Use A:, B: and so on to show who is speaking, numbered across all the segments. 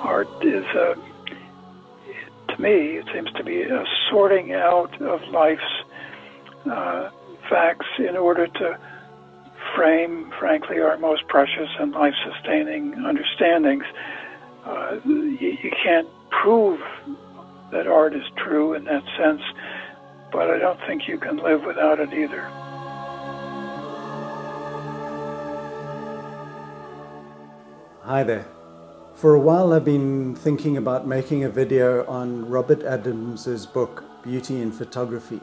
A: Art is, to me, it seems to be a sorting out of life's facts in order to frame, frankly, our most precious and life-sustaining understandings. You can't prove that art is true in that sense, but I don't think you can live without it either.
B: Hi there. For a while I've been thinking about making a video on Robert Adams's book, Beauty in Photography,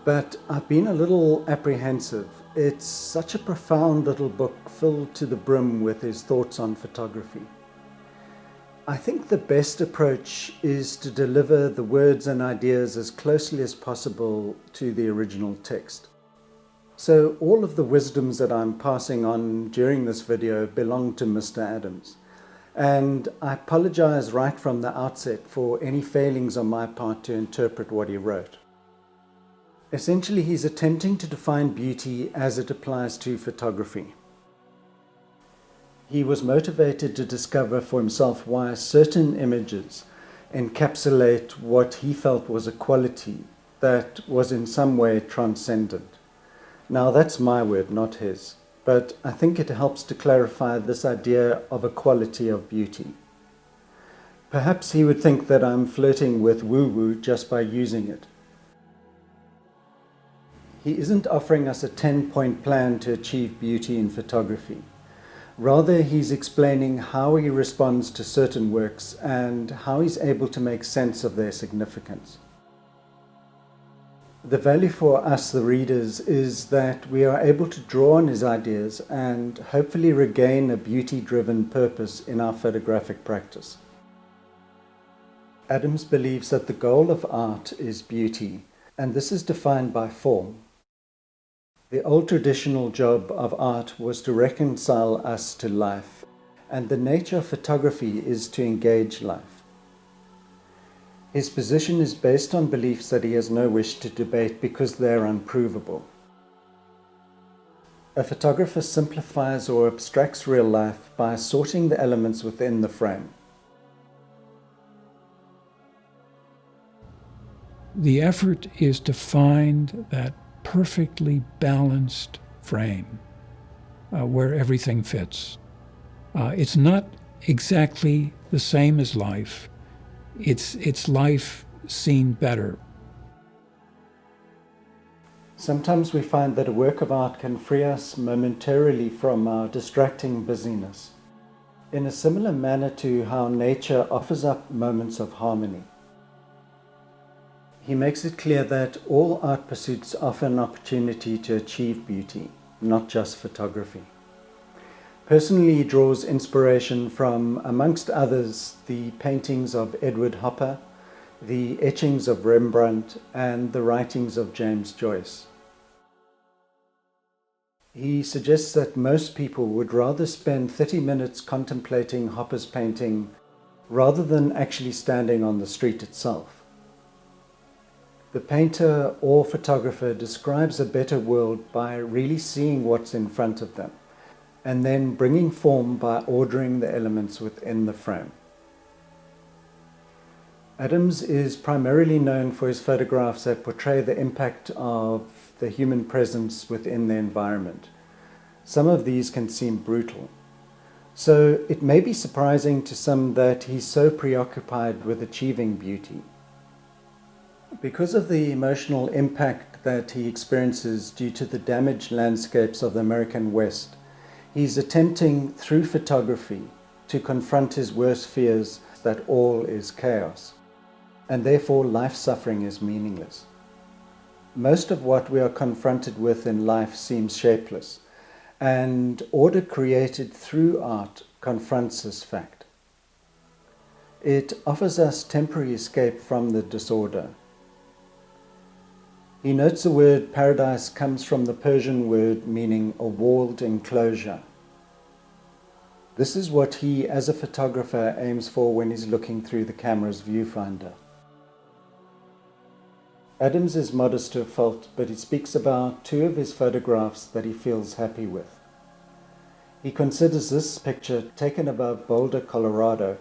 B: but I've been a little apprehensive. It's such a profound little book filled to the brim with his thoughts on photography. I think the best approach is to deliver the words and ideas as closely as possible to the original text. So all of the wisdoms that I'm passing on during this video belong to Mr. Adams. And I apologize right from the outset for any failings on my part to interpret what he wrote. Essentially, he's attempting to define beauty as it applies to photography. He was motivated to discover for himself why certain images encapsulate what he felt was a quality that was in some way transcendent. Now that's my word, not his, but I think it helps to clarify this idea of a quality of beauty. Perhaps he would think that I'm flirting with woo-woo just by using it. He isn't offering us a 10-point plan to achieve beauty in photography. Rather, he's explaining how he responds to certain works and how he's able to make sense of their significance. The value for us, the readers, is that we are able to draw on his ideas and hopefully regain a beauty-driven purpose in our photographic practice. Adams believes that the goal of art is beauty, and this is defined by form. The old traditional job of art was to reconcile us to life, and the nature of photography is to engage life. His position is based on beliefs that he has no wish to debate because they are unprovable. A photographer simplifies or abstracts real life by sorting the elements within the frame.
C: The effort is to find that perfectly balanced frame where everything fits. It's not exactly the same as life. It's life seen better.
B: Sometimes we find that a work of art can free us momentarily from our distracting busyness, in a similar manner to how nature offers up moments of harmony. He makes it clear that all art pursuits offer an opportunity to achieve beauty, not just photography. Personally, he draws inspiration from, amongst others, the paintings of Edward Hopper, the etchings of Rembrandt, and the writings of James Joyce. He suggests that most people would rather spend 30 minutes contemplating Hopper's painting rather than actually standing on the street itself. The painter or photographer describes a better world by really seeing what's in front of them, and then bringing form by ordering the elements within the frame. Adams is primarily known for his photographs that portray the impact of the human presence within the environment. Some of these can seem brutal. So it may be surprising to some that he's so preoccupied with achieving beauty. Because of the emotional impact that he experiences due to the damaged landscapes of the American West, he's attempting, through photography, to confront his worst fears that all is chaos, and therefore life suffering is meaningless. Most of what we are confronted with in life seems shapeless, and order created through art confronts this fact. It offers us temporary escape from the disorder. He notes the word paradise comes from the Persian word meaning a walled enclosure. This is what he, as a photographer, aims for when he's looking through the camera's viewfinder. Adams is modest to a fault, but he speaks about two of his photographs that he feels happy with. He considers this picture, taken above Boulder, Colorado,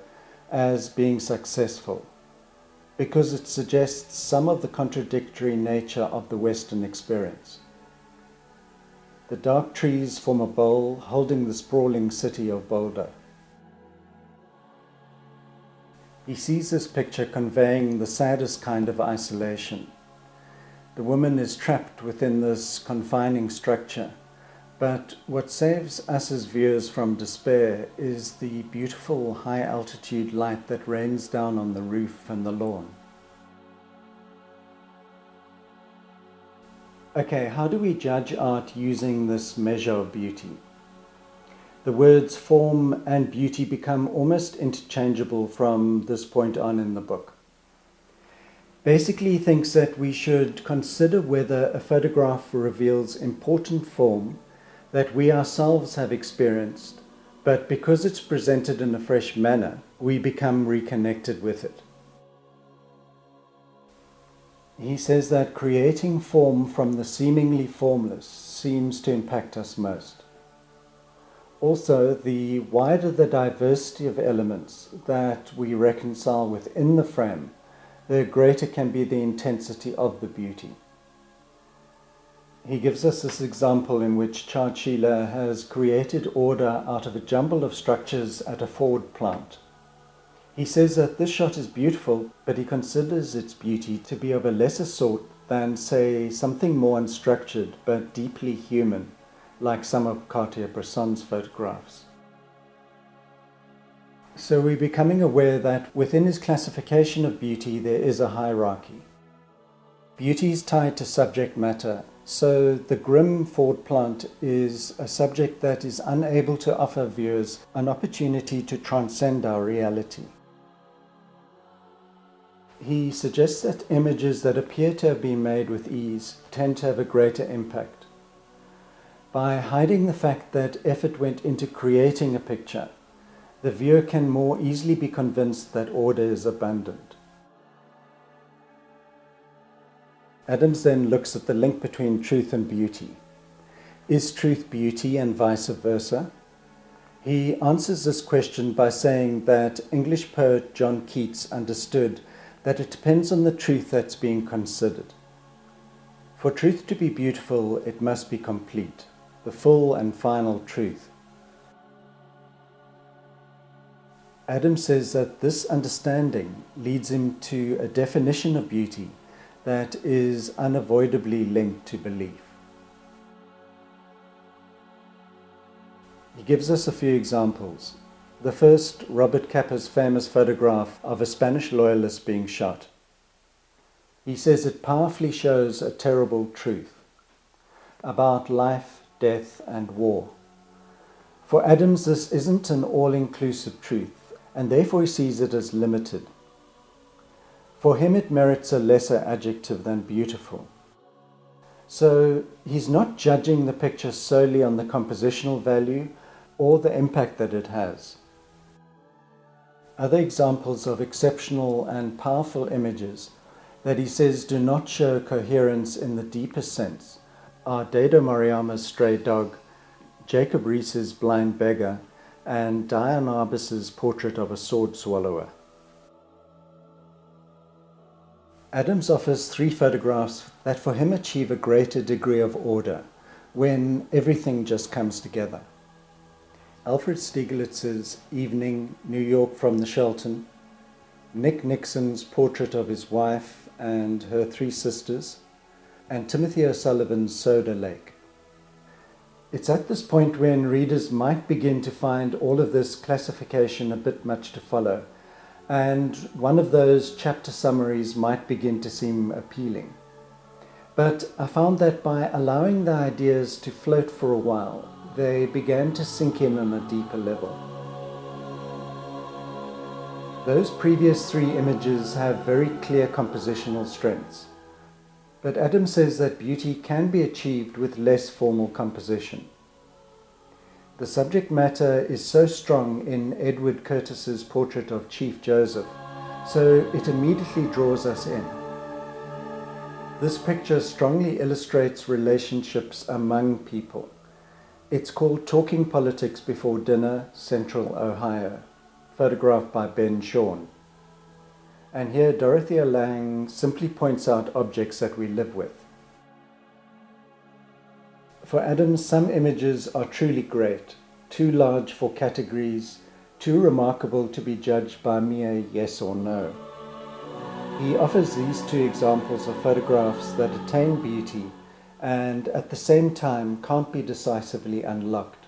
B: as being successful, because it suggests some of the contradictory nature of the Western experience. The dark trees form a bowl holding the sprawling city of Boulder. He sees this picture conveying the saddest kind of isolation. The woman is trapped within this confining structure, but what saves us as viewers from despair is the beautiful high-altitude light that rains down on the roof and the lawn. Okay, how do we judge art using this measure of beauty? The words form and beauty become almost interchangeable from this point on in the book. Basically, he thinks that we should consider whether a photograph reveals important form that we ourselves have experienced, but because it's presented in a fresh manner, we become reconnected with it. He says that creating form from the seemingly formless seems to impact us most. Also, the wider the diversity of elements that we reconcile within the frame, the greater can be the intensity of the beauty. He gives us this example in which Chowchila has created order out of a jumble of structures at a Ford plant. He says that this shot is beautiful, but he considers its beauty to be of a lesser sort than, say, something more unstructured but deeply human, like some of Cartier-Bresson's photographs. So we're becoming aware that within his classification of beauty there is a hierarchy. Beauty is tied to subject matter, so the grim Ford plant is a subject that is unable to offer viewers an opportunity to transcend our reality. He suggests that images that appear to have been made with ease tend to have a greater impact. By hiding the fact that effort went into creating a picture, the viewer can more easily be convinced that order is abundant. Adams then looks at the link between truth and beauty. Is truth beauty and vice versa? He answers this question by saying that English poet John Keats understood that it depends on the truth that's being considered. For truth to be beautiful, it must be complete, the full and final truth. Adams says that this understanding leads him to a definition of beauty that is unavoidably linked to belief. He gives us a few examples. The first, Robert Capa's famous photograph of a Spanish loyalist being shot. He says it powerfully shows a terrible truth about life, death, and war. For Adams, this isn't an all-inclusive truth, and therefore he sees it as limited. For him, it merits a lesser adjective than beautiful. So he's not judging the picture solely on the compositional value or the impact that it has. Other examples of exceptional and powerful images that he says do not show coherence in the deepest sense are Dado Moriyama's Stray Dog, Jacob Riis's Blind Beggar, and Diane Arbus's Portrait of a Sword Swallower. Adams offers 3 photographs that for him achieve a greater degree of order when everything just comes together. Alfred Stieglitz's Evening, New York from the Shelton, Nick Nixon's portrait of his wife and her 3 sisters, and Timothy O'Sullivan's Soda Lake. It's at this point when readers might begin to find all of this classification a bit much to follow, and one of those chapter summaries might begin to seem appealing. But I found that by allowing the ideas to float for a while, they began to sink in on a deeper level. Those previous 3 images have very clear compositional strengths, but Adams says that beauty can be achieved with less formal composition. The subject matter is so strong in Edward Curtis's portrait of Chief Joseph, so it immediately draws us in. This picture strongly illustrates relationships among people. It's called Talking Politics Before Dinner, Central Ohio, photographed by Ben Shawn. And here Dorothea Lange simply points out objects that we live with. For Adams, some images are truly great, too large for categories, too remarkable to be judged by mere yes or no. He offers these two examples of photographs that attain beauty and at the same time can't be decisively unlocked.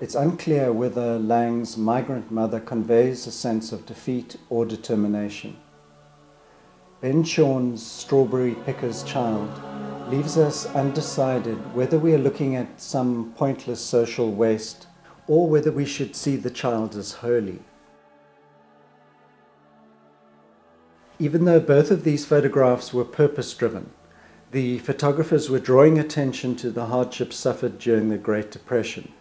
B: It's unclear whether Lange's migrant mother conveys a sense of defeat or determination. Ben Shawn's Strawberry Picker's Child leaves us undecided whether we are looking at some pointless social waste or whether we should see the child as holy. Even though both of these photographs were purpose-driven, the photographers were drawing attention to the hardships suffered during the Great Depression.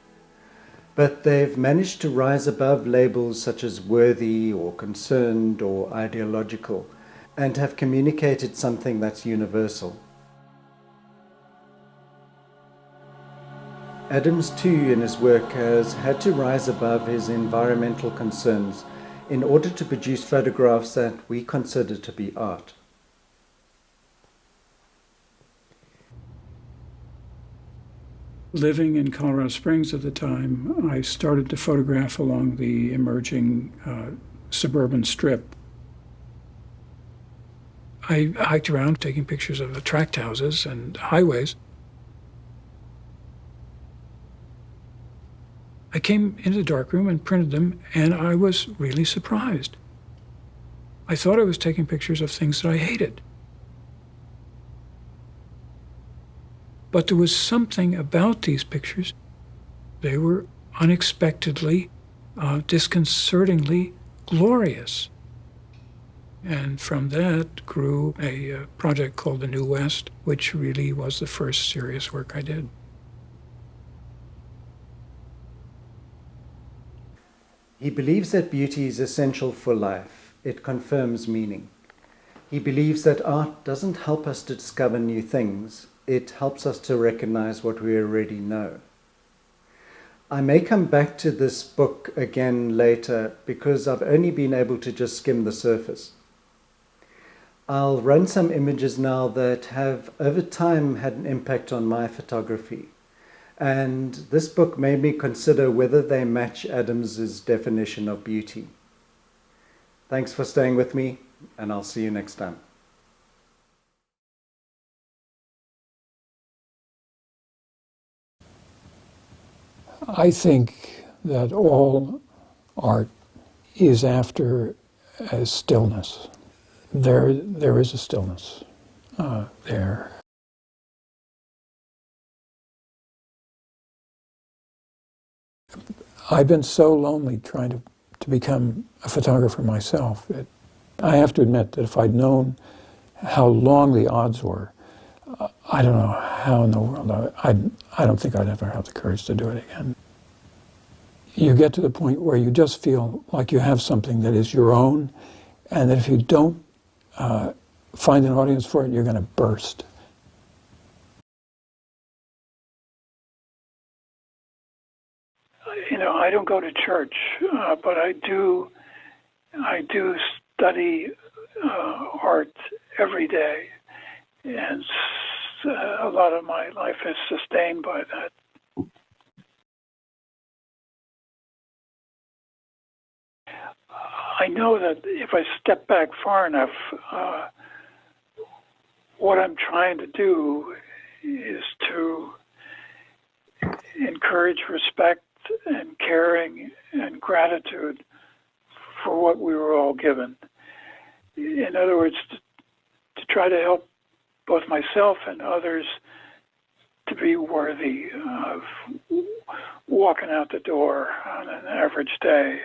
B: But they've managed to rise above labels such as worthy or concerned or ideological and have communicated something that's universal. Adams too in his work has had to rise above his environmental concerns in order to produce photographs that we consider to be art.
C: Living in Colorado Springs at the time, I started to photograph along the emerging suburban strip. I hiked around taking pictures of the tract houses and highways. I came into the darkroom and printed them, and I was really surprised. I thought I was taking pictures of things that I hated. But there was something about these pictures. They were unexpectedly, disconcertingly glorious. And from that grew a project called The New West, which really was the first serious work I did.
B: He believes that beauty is essential for life. It confirms meaning. He believes that art doesn't help us to discover new things. It helps us to recognize what we already know. I may come back to this book again later because I've only been able to just skim the surface. I'll run some images now that have over time had an impact on my photography. And this book made me consider whether they match Adams's definition of beauty. Thanks for staying with me, and I'll see you next time.
C: I think that all art is after a stillness. There is a stillness there. I've been so lonely trying to become a photographer myself. I have to admit that if I'd known how long the odds were, I don't know how in the world, I don't think I'd ever have the courage to do it again. You get to the point where you just feel like you have something that is your own, and that if you don't find an audience for it, you're going to burst.
A: You know, I don't go to church, but I do study art every day, and a lot of my life is sustained by that. I know that if I step back far enough, what I'm trying to do is to encourage respect and caring and gratitude for what we were all given. In other words, to try to help both myself and others to be worthy of walking out the door on an average day